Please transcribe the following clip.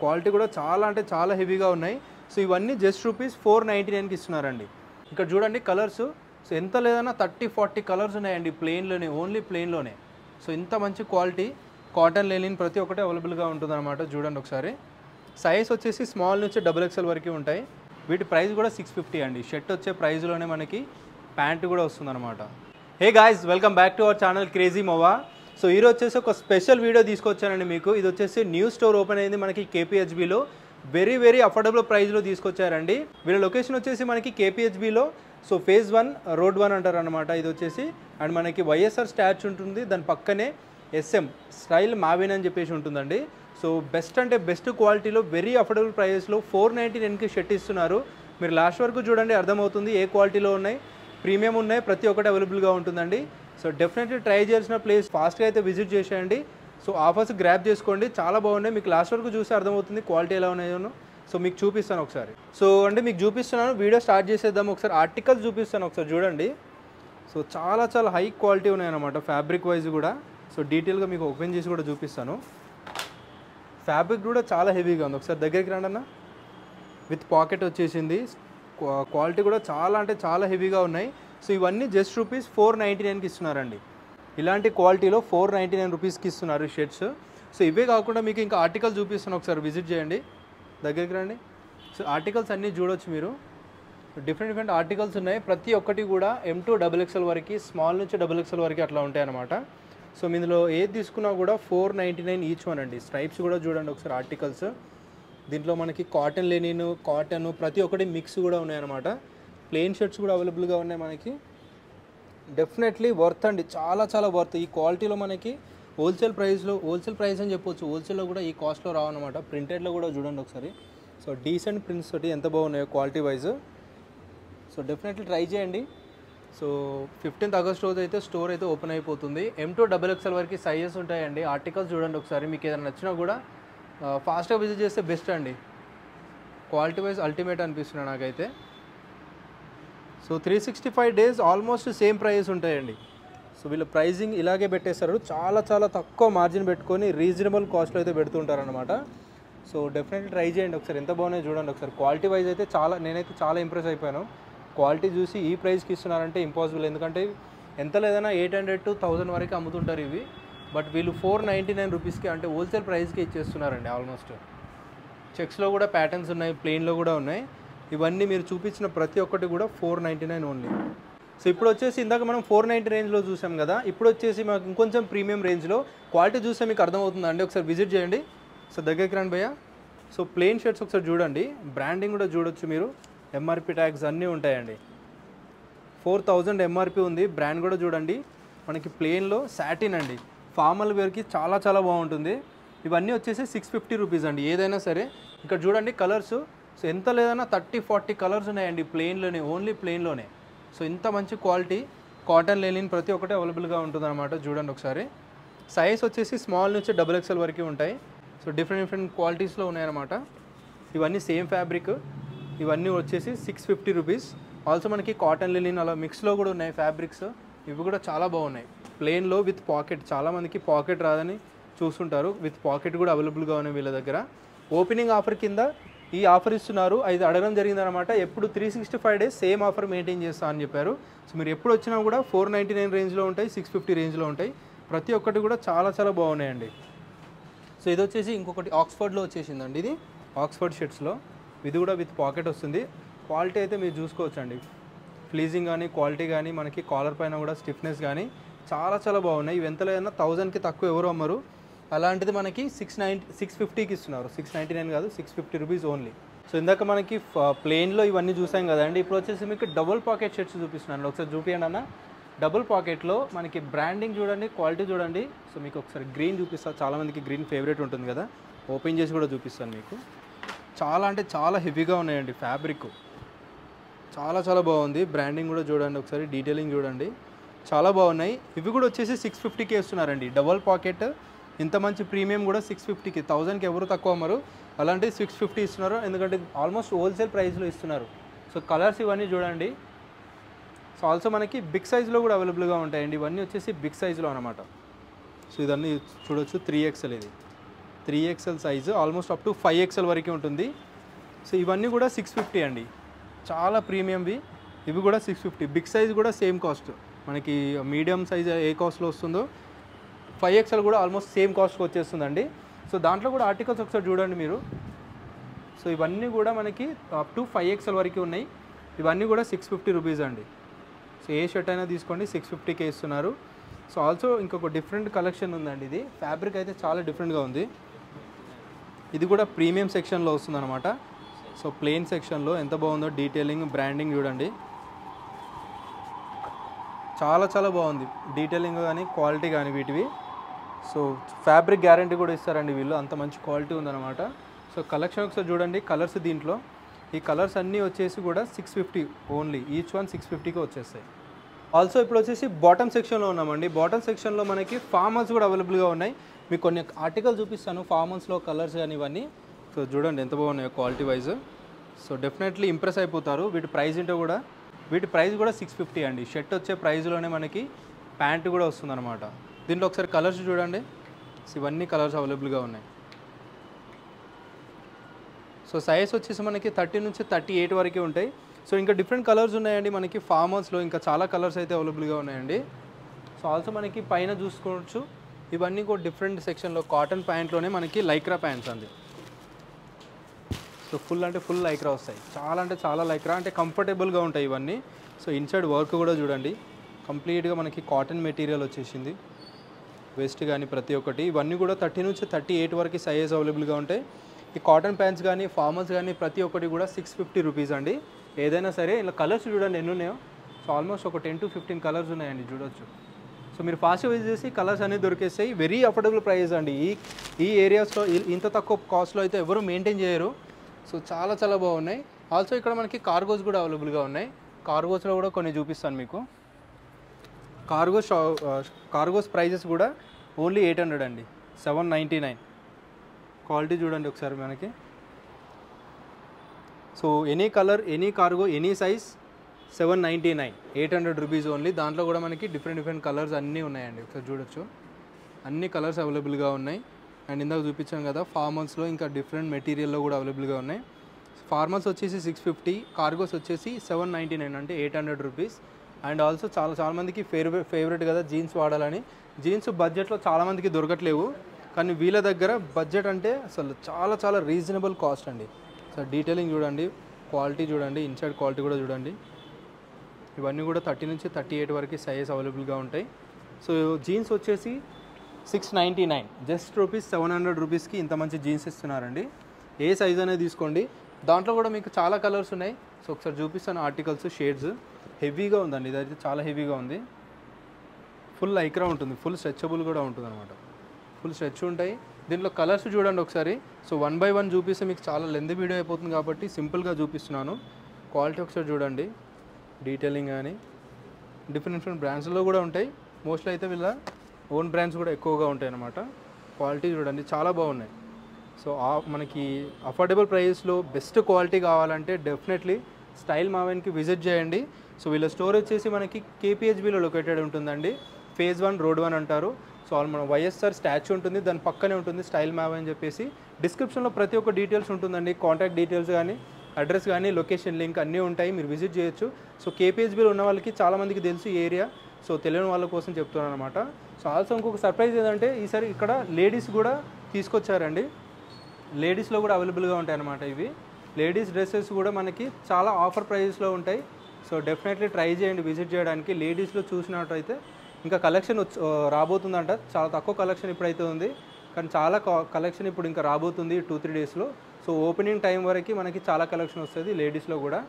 Quality కూడా చాలా అంటే చాలా హెవీగా ఉన్నాయి. సో ఇవన్నీ జస్ట్ రూపీస్ 499కి ఇస్తున్నారండి. ఇక్కడ చూడండి కలర్స్. సో ఎంత లేదన్నా 30-40 కలర్స్ ఉన్నాయండి ప్లెయిన్లోనే, ఓన్లీ ప్లెయిన్లోనే. సో ఇంత మంచి క్వాలిటీ కాటన్ లెనిన్ ప్రతి ఒక్కటి అవైలబుల్గా ఉంటుందన్నమాట. చూడండి ఒకసారి. సైజ్ వచ్చేసి స్మాల్ నుంచి XXL వరకు ఉంటాయి. వీటి ప్రైస్ కూడా 650 అండి. షర్ట్ వచ్చే ప్రైస్లోనే మనకి ప్యాంట్ కూడా వస్తుందన్నమాట. Hey guys, welcome back to our channel crazy మోవా. So ఈరోజు వచ్చేసి ఒక స్పెషల్ వీడియో తీసుకొచ్చానండి మీకు. ఇది వచ్చేసి న్యూ స్టోర్ ఓపెన్ అయింది మనకి KPHBలో. వెరీ అఫోర్డబుల్ ప్రైస్లో తీసుకొచ్చారండి. వీళ్ళ లొకేషన్ వచ్చేసి మనకి KPHBలో. సో ఫేజ్ 1 రోడ్ 1 అంటారు అనమాట ఇది వచ్చేసి. అండ్ మనకి YSR స్టాచ్యూ ఉంటుంది, దాని పక్కనే SM స్టైల్ మావిన్ అని చెప్పేసి ఉంటుందండి. సో బెస్ట్ అంటే బెస్ట్ క్వాలిటీలో వెరీ అఫోర్డబుల్ ప్రైజెస్లో 499కి షర్ట్ ఇస్తున్నారు. మీరు లాస్ట్ వరకు చూడండి, అర్థమవుతుంది ఏ క్వాలిటీలో ఉన్నాయి. ప్రీమియం ఉన్నాయి, ప్రతి ఒక్కటి అవైలబుల్గా ఉంటుందండి. సో డెఫినెట్లీ ట్రై చేయాల్సిన ప్లేస్, ఫాస్ట్గా అయితే విజిట్ చేసేయండి. సో ఆఫర్స్ గ్రాప్ చేసుకోండి, చాలా బాగున్నాయి. మీకు లాస్ట్ వరకు చూస్తే అర్థమవుతుంది క్వాలిటీ ఎలా ఉన్నాయో. సో మీకు చూపిస్తాను ఒకసారి. సో అంటే మీకు చూపిస్తున్నాను, వీడియో స్టార్ట్ చేసేద్దాము. ఒకసారి ఆర్టికల్స్ చూపిస్తాను, ఒకసారి చూడండి. సో చాలా హై క్వాలిటీ ఉన్నాయన్నమాట ఫ్యాబ్రిక్ వైజ్ కూడా. సో డీటెయిల్గా మీకు ఓపెన్ చేసి కూడా చూపిస్తాను. ఫ్యాబ్రిక్ కూడా చాలా హెవీగా ఉంది. ఒకసారి దగ్గరికి రండి అన్న. విత్ పాకెట్ వచ్చేసింది. క్వాలిటీ కూడా చాలా అంటే చాలా హెవీగా ఉన్నాయి. సో ఇవన్నీ జస్ట్ రూపీస్ 499కి ఇస్తున్నారండి. ఇలాంటి క్వాలిటీలో 499 రూపీస్కి ఇస్తున్నారు షర్ట్స్. సో ఇవే కాకుండా మీకు ఇంకా ఆర్టికల్ చూపిస్తాను, ఒకసారి విజిట్ చేయండి. దగ్గరికి రండి. సో ఆర్టికల్స్ అన్నీ చూడొచ్చు మీరు. డిఫరెంట్ ఆర్టికల్స్ ఉన్నాయి. ప్రతి ఒక్కటి కూడా M to XXL వరకు, స్మాల్ నుంచి XXL వరకు అట్లా ఉంటాయి అన్నమాట. సో ఇందులో ఏది తీసుకున్నా కూడా 499 ఈచ్ వన్ అండి. స్ట్రైప్స్ కూడా చూడండి ఒకసారి ఆర్టికల్స్. దీంట్లో మనకి కాటన్ లెనిన్, కాటన్ ప్రతి ఒక్కటి మిక్స్ కూడా ఉన్నాయన్నమాట. ప్లెయిన్ షర్ట్స్ కూడా అవైలబుల్గా ఉన్నాయి మనకి. డెఫినెట్లీ వర్త్ అండి, చాలా వర్త్. ఈ క్వాలిటీలో మనకి హోల్సేల్ ప్రైస్ అని చెప్పొచ్చు. హోల్సేల్లో కూడా ఈ కాస్ట్లో రావన్నమాట. ప్రింటెడ్లో కూడా చూడండి ఒకసారి. సో డీసెంట్ ప్రింట్స్ తోటి ఎంత బాగున్నాయో quality wise. So definitely try చేయండి. సో 15th ఆగస్ట్ రోజు అయితే స్టోర్ అయితే ఓపెన్ అయిపోతుంది. M to XXL వరకు సైజెస్ ఉంటాయండి. ఆర్టికల్స్ చూడండి ఒకసారి. మీకు ఏదైనా నచ్చినా కూడా ఫాస్ట్గా విజిట్ చేస్తే బెస్ట్ అండి. క్వాలిటీ వైజ్ అల్టిమేట్ అనిపిస్తున్నాయి నాకైతే. So 365 days almost same price ఉంటాయండి. సో వీళ్ళ ప్రైజింగ్ ఇలాగే పెట్టేస్తారు. చాలా తక్కువ మార్జిన్ పెట్టుకొని రీజనబుల్ కాస్ట్లో అయితే పెడుతుంటారనమాట. సో డెఫినెట్లీ ట్రై చేయండి ఒకసారి. ఎంత బాగున్నాయో చూడండి ఒకసారి. క్వాలిటీ వైజ్ అయితే నేనైతే చాలా ఇంప్రెస్ అయిపోయాను. క్వాలిటీ చూసి ఈ ప్రైస్కి ఇస్తున్నారంటే ఇంపాసిబుల్. ఎందుకంటే ఎంత లేదన్నా 800 to 1000 వరకు అమ్ముతుంటారు ఇవి. బట్ వీళ్ళు 499 రూపీస్కి అంటే హోల్సేల్ ప్రైస్కి ఇచ్చేస్తున్నారండి ఆల్మోస్ట్. చెక్స్లో కూడా ప్యాటర్న్స్ ఉన్నాయి, ప్లెయిన్లో కూడా ఉన్నాయి. ఇవన్నీ మీరు చూపించిన ప్రతి ఒక్కటి కూడా 499 ఓన్లీ. సో ఇప్పుడు వచ్చేసి ఇందాక మనం 490 రేంజ్లో చూసాం కదా. ఇప్పుడు వచ్చేసి మాకు ఇంకొంచెం ప్రీమియం రేంజ్లో క్వాలిటీ చూస్తే మీకు అర్థమవుతుందండి. ఒకసారి విజిట్ చేయండి. సో దగ్గరికి రండి భయ్య. సో ప్లెయిన్ షర్ట్స్ ఒకసారి చూడండి. బ్రాండింగ్ కూడా చూడొచ్చు మీరు. MRP ట్యాగ్స్ అన్నీ ఉంటాయండి. 4000 MRP ఉంది. బ్రాండ్ కూడా చూడండి. మనకి ప్లెయిన్లో సాటిన్ అండి. ఫార్మల్ వేర్కి చాలా బాగుంటుంది. ఇవన్నీ వచ్చేసి 650 రూపీస్ అండి ఏదైనా సరే. ఇక్కడ చూడండి కలర్స్. సో ఎంత లేదన్నా 30-40 కలర్స్ ఉన్నాయండి ప్లెయిన్లోనే, ఓన్లీ ప్లెయిన్లోనే. సో ఇంత మంచి క్వాలిటీ కాటన్ లెనిన్ ప్రతి ఒక్కటి అవైలబుల్గా ఉంటుందన్నమాట. చూడండి ఒకసారి. సైజ్ వచ్చేసి స్మాల్ నుంచి XXL వరకు ఉంటాయి. సో డిఫరెంట్ క్వాలిటీస్లో ఉన్నాయన్నమాట. ఇవన్నీ సేమ్ ఫ్యాబ్రిక్. ఇవన్నీ వచ్చేసి 650 రూపీస్. ఆల్సో మనకి కాటన్ లెనిన్ అలా మిక్స్లో కూడా ఉన్నాయి ఫ్యాబ్రిక్స్. ఇవి కూడా చాలా బాగున్నాయి. ప్లెయిన్లో విత్ పాకెట్. చాలామందికి పాకెట్ రాదని చూస్తుంటారు. విత్ పాకెట్ కూడా అవైలబుల్గా ఉన్నాయి వీళ్ళ దగ్గర. ఓపెనింగ్ ఆఫర్ కింద ఈ ఆఫర్ ఇస్తున్నారు. అది అడగడం జరిగిందనమాట. ఎప్పుడు 365 days సేమ్ ఆఫర్ మెయింటైన్ చేస్తా అని చెప్పారు. సో మీరు ఎప్పుడు వచ్చినా కూడా 499 రేంజ్లో ఉంటాయి, 650 రేంజ్లో ఉంటాయి. ప్రతి ఒక్కటి కూడా చాలా బాగున్నాయండి. సో ఇది వచ్చేసి ఇంకొకటి ఆక్స్ఫర్డ్లో వచ్చేసిందండి. ఇది ఆక్స్ఫర్డ్ షర్ట్స్లో. ఇది కూడా విత్ పాకెట్ వస్తుంది. క్వాలిటీ అయితే మీరు చూసుకోవచ్చండి. ఫ్లీజింగ్ కానీ క్వాలిటీ కానీ మనకి కాలర్ పైన కూడా స్టిఫ్నెస్ కానీ చాలా బాగున్నాయి. ఇవి ఎంత లేదన్నా 1000కి తక్కువ ఎవరు అమ్మరు. అలాంటిది మనకి 650కి ఇస్తున్నారు. 699 కాదు, 650 రూపీస్ ఓన్లీ. సో ఇందాక మనకి ప్లెయిన్లో ఇవన్నీ చూసాం కదండి. ఇప్పుడు వచ్చేసి మీకు డబుల్ పాకెట్ షర్ట్స్ చూపిస్తున్నాను. ఒకసారి చూపించండి అన్న. డబుల్ పాకెట్లో మనకి బ్రాండింగ్ చూడండి, క్వాలిటీ చూడండి. సో మీకు ఒకసారి గ్రీన్ చూపిస్తాను. చాలామందికి గ్రీన్ ఫేవరెట్ ఉంటుంది కదా. ఓపెన్ చేసి కూడా చూపిస్తాను మీకు. చాలా అంటే చాలా హెవీగా ఉన్నాయండి ఫ్యాబ్రిక్. చాలా బాగుంది. బ్రాండింగ్ కూడా చూడండి ఒకసారి. డీటెయిలింగ్ చూడండి. చాలా బాగున్నాయి. ఇవి కూడా వచ్చేసి 650కి ఇస్తున్నారండి. డబుల్ పాకెట్ ఇంత మంచి ప్రీమియం కూడా 650కి. 1000కి ఎవరు తక్కువ అమ్మరు. అలాంటిది 650 ఇస్తున్నారు. ఎందుకంటే ఆల్మోస్ట్ హోల్సేల్ ప్రైస్లో ఇస్తున్నారు. సో కలర్స్ ఇవన్నీ చూడండి. సో ఆల్సో మనకి బిగ్ సైజ్లో కూడా అవైలబుల్గా ఉంటాయండి. ఇవన్నీ వచ్చేసి బిగ్ సైజ్లో అనమాట. సో ఇదన్నీ చూడొచ్చు. 3XL ఇది. 3XL size, almost up to 5XL వరకు ఉంటుంది. సో ఇవన్నీ కూడా 650 అండి, చాలా ప్రీమియంవి. ఇవి కూడా 650. బిగ్ సైజ్ కూడా సేమ్ కాస్ట్, మనకి మీడియం సైజ్ ఏ కాస్ట్లో వస్తుందో 5XL కూడా ఆల్మోస్ట్ సేమ్ కాస్ట్కి వచ్చేస్తుందండి. సో దాంట్లో కూడా ఆర్టికల్స్ ఒకసారి చూడండి మీరు. సో ఇవన్నీ కూడా మనకి అప్ టు 5XL వరకు ఉన్నాయి. ఇవన్నీ కూడా 650 రూపీస్ అండి. సో ఏ షర్ట్ అయినా తీసుకోండి, 650కే ఇస్తున్నారు. సో ఆల్సో ఇంకొక డిఫరెంట్ కలెక్షన్ ఉందండి. ఇది ఫ్యాబ్రిక్ అయితే చాలా డిఫరెంట్గా ఉంది. ఇది కూడా ప్రీమియం సెక్షన్లో వస్తుందన్నమాట. సో ప్లెయిన్ సెక్షన్లో ఎంత బాగుందో, డీటెయిలింగ్, బ్రాండింగ్ చూడండి, చాలా చాలా బాగుంది. డీటెయిలింగ్ కానీ క్వాలిటీ కానీ వీటివి. సో ఫ్యాబ్రిక్ గ్యారంటీ కూడా ఇస్తారండి వీళ్ళు, అంత మంచి క్వాలిటీ ఉందన్నమాట. సో కలెక్షన్ ఒకసారి చూడండి, కలర్స్ దీంట్లో ఈ కలర్స్ అన్నీ వచ్చేసి కూడా 650 ఓన్లీ, ఈచ్ వన్ 650కి వచ్చేస్తాయి. ఆల్సో ఇప్పుడు వచ్చేసి బాటమ్ సెక్షన్లో ఉన్నామండి. బాటమ్ సెక్షన్లో మనకి ఫార్మల్స్ కూడా అవైలబుల్గా ఉన్నాయి. మీకు కొన్ని ఆర్టికల్ చూపిస్తాను ఫార్మల్స్లో కలర్స్ కానీ ఇవన్నీ. సో చూడండి ఎంత బాగున్నాయో quality wise. So definitely impress అయిపోతారు. వీటి ప్రైస్ ఏంటో కూడా, వీటి ప్రైస్ కూడా 650 అండి. షర్ట్ వచ్చే ప్రైస్లోనే మనకి ప్యాంట్ కూడా వస్తుందన్నమాట. దీంట్లో ఒకసారి కలర్స్ చూడండి. సో ఇవన్నీ కలర్స్ అవైలబుల్గా ఉన్నాయి. సో సైజ్ వచ్చేసి మనకి 30 నుంచి 38 వరకు ఉంటాయి. సో ఇంకా డిఫరెంట్ కలర్స్ ఉన్నాయండి మనకి ఫార్మల్స్లో, ఇంకా చాలా కలర్స్ అయితే అవైలబుల్గా ఉన్నాయండి. సో ఆల్సో మనకి పైన చూసుకోవచ్చు, ఇవన్నీ కూడా డిఫరెంట్ సెక్షన్లో కాటన్ ప్యాంట్లోనే మనకి లైక్రా ప్యాంట్స్ అండి. సో ఫుల్ అంటే ఫుల్ లైక్రా వస్తాయి, చాలా అంటే చాలా లైక్రా, అంటే కంఫర్టబుల్గా ఉంటాయి ఇవన్నీ. సో ఇన్సైడ్ వర్క్ కూడా చూడండి, కంప్లీట్గా మనకి కాటన్ మెటీరియల్ వచ్చేసింది, వెస్ట్ కానీ ప్రతి ఒక్కటి. ఇవన్నీ కూడా 30 నుంచి 38 వరకు సైజ్ అవైలబుల్గా ఉంటాయి. ఈ కాటన్ ప్యాంట్స్ కానీ ఫార్మల్స్ కానీ ప్రతి ఒక్కటి కూడా 650 రూపీస్ అండి. ఏదైనా సరే ఇలా కలర్స్ చూడండి ఎన్ని ఉన్నాయో. సో ఆల్మోస్ట్ ఒక 10 to 15 కలర్స్ ఉన్నాయండి, చూడొచ్చు. సో మీరు ఫాస్ట్గా విజిట్ చేసి కలర్స్ అన్నీ దొరికేస్తాయి. వెరీ అఫోర్డబుల్ ప్రైస్ అండి. ఈ ఏరియాస్లో ఇంత తక్కువ కాస్ట్లో అయితే ఎవరు మెయింటైన్ చేయరు. సో చాలా చాలా బాగున్నాయి. ఆల్సో ఇక్కడ మనకి కార్గోస్ కూడా అవైలబుల్గా ఉన్నాయి. కార్గోస్లో కూడా కొన్ని చూపిస్తాను మీకు. కార్గోస్ ప్రైజెస్ కూడా ఓన్లీ 800 అండి, 799. క్వాలిటీ చూడండి ఒకసారి మనకి. So any colour, any cargo, any size 799, 800 rupees only. దాంట్లో కూడా మనకి డిఫరెంట్ కలర్స్ అన్నీ ఉన్నాయండి, ఒకసారి చూడొచ్చు. అన్ని కలర్స్ అవైలబుల్గా ఉన్నాయి. అండ్ ఇందాక చూపించాం కదా ఫార్మల్స్లో ఇంకా డిఫరెంట్ మెటీరియల్లో కూడా అవైలబుల్గా ఉన్నాయి. ఫార్మల్స్ వచ్చేసి 650, కార్గోస్ వచ్చేసి 799 అంటే 800 రూపీస్. అండ్ ఆల్సో చాలా మందికి ఫేవరెట్ కదా జీన్స్ వాడాలని. జీన్స్ బడ్జెట్లో చాలామందికి దొరకట్లేవు, కానీ వీళ్ళ దగ్గర బడ్జెట్ అంటే అసలు చాలా చాలా రీజనబుల్ కాస్ట్ అండి. సో డీటెయిలింగ్ చూడండి, క్వాలిటీ చూడండి, ఇన్సైడ్ క్వాలిటీ కూడా చూడండి. ఇవన్నీ కూడా 30 నుంచి 38 వరకు సైజ్ అవైలబుల్గా ఉంటాయి. సో జీన్స్ వచ్చేసి 699, జస్ట్ రూపీస్ 700 రూపీస్కి ఇంత మంచి జీన్స్ ఇస్తున్నారండి. ఏ సైజ్ అనేది తీసుకోండి. దాంట్లో కూడా మీకు చాలా కలర్స్ ఉన్నాయి. సో ఒకసారి చూపిస్తాను ఆర్టికల్స్, షేడ్స్. హెవీగా ఉందండి, ఇదైతే చాలా హెవీగా ఉంది. ఫుల్ లైక్రా ఉంటుంది, ఫుల్ స్ట్రెచబుల్ కూడా ఉంటుంది అనమాట. ఫుల్ స్ట్రెచ్ ఉంటాయి. దీంట్లో కలర్స్ చూడండి ఒకసారి. సో 1 by 1 చూపిస్తే మీకు చాలా లెంత్ వీడియో అయిపోతుంది కాబట్టి సింపుల్గా చూపిస్తున్నాను. క్వాలిటీ ఒకసారి చూడండి, డీటెయిలింగ్ కానీ డిఫరెంట్ బ్రాండ్స్లో కూడా ఉంటాయి. మోస్ట్లీ అయితే వీళ్ళ ఓన్ బ్రాండ్స్ కూడా ఎక్కువగా ఉంటాయి అన్నమాట. క్వాలిటీ చూడండి చాలా బాగున్నాయి. సో మనకి అఫోర్డబుల్ ప్రైస్లో బెస్ట్ క్వాలిటీ కావాలంటే డెఫినెట్లీ స్టైల్ మావెన్కి విజిట్ చేయండి. సో వీళ్ళ స్టోర్ వచ్చేసి మనకి KPHBలో లొకేటెడ్ ఉంటుందండి. Phase 1 Road 1 అంటారు. సో మన వైఎస్ఆర్ స్టాచ్యూ ఉంటుంది, దాని పక్కనే ఉంటుంది స్టైల్ మ్యావ్ అని చెప్పేసి. డిస్క్రిప్షన్లో ప్రతి ఒక్క డీటెయిల్స్ ఉంటుందండి, కాంటాక్ట్ డీటెయిల్స్ కానీ, అడ్రస్ కానీ, లొకేషన్ లింక్ అన్నీ ఉంటాయి, మీరు విజిట్ చేయొచ్చు. సో KPHBలో ఉన్న వాళ్ళకి చాలామందికి తెలుసు ఈ ఏరియా. సో తెలియని వాళ్ళ కోసం చెప్తున్నాను అనమాట. సో ఆల్సో ఇంకొక సర్ప్రైజ్ ఏంటంటే ఈసారి ఇక్కడ లేడీస్ కూడా తీసుకొచ్చారండి. లేడీస్లో కూడా అవైలబుల్గా ఉంటాయి అన్నమాట. ఇవి లేడీస్ డ్రెస్సెస్ కూడా మనకి చాలా ఆఫర్ ప్రైజెస్లో ఉంటాయి. సో డెఫినెట్లీ ట్రై చేయండి విజిట్ చేయడానికి. లేడీస్లో చూసినట్టయితే ఇంకా కలెక్షన్ రాబోతుందంట. చాలా తక్కువ కలెక్షన్ ఇప్పుడైతే ఉంది, కానీ చాలా కలెక్షన్ ఇప్పుడు ఇంకా రాబోతుంది 2-3 డేస్లో. సో ఓపెనింగ్ టైం వరకు మనకి చాలా కలెక్షన్ వస్తుంది లేడీస్లో కూడా.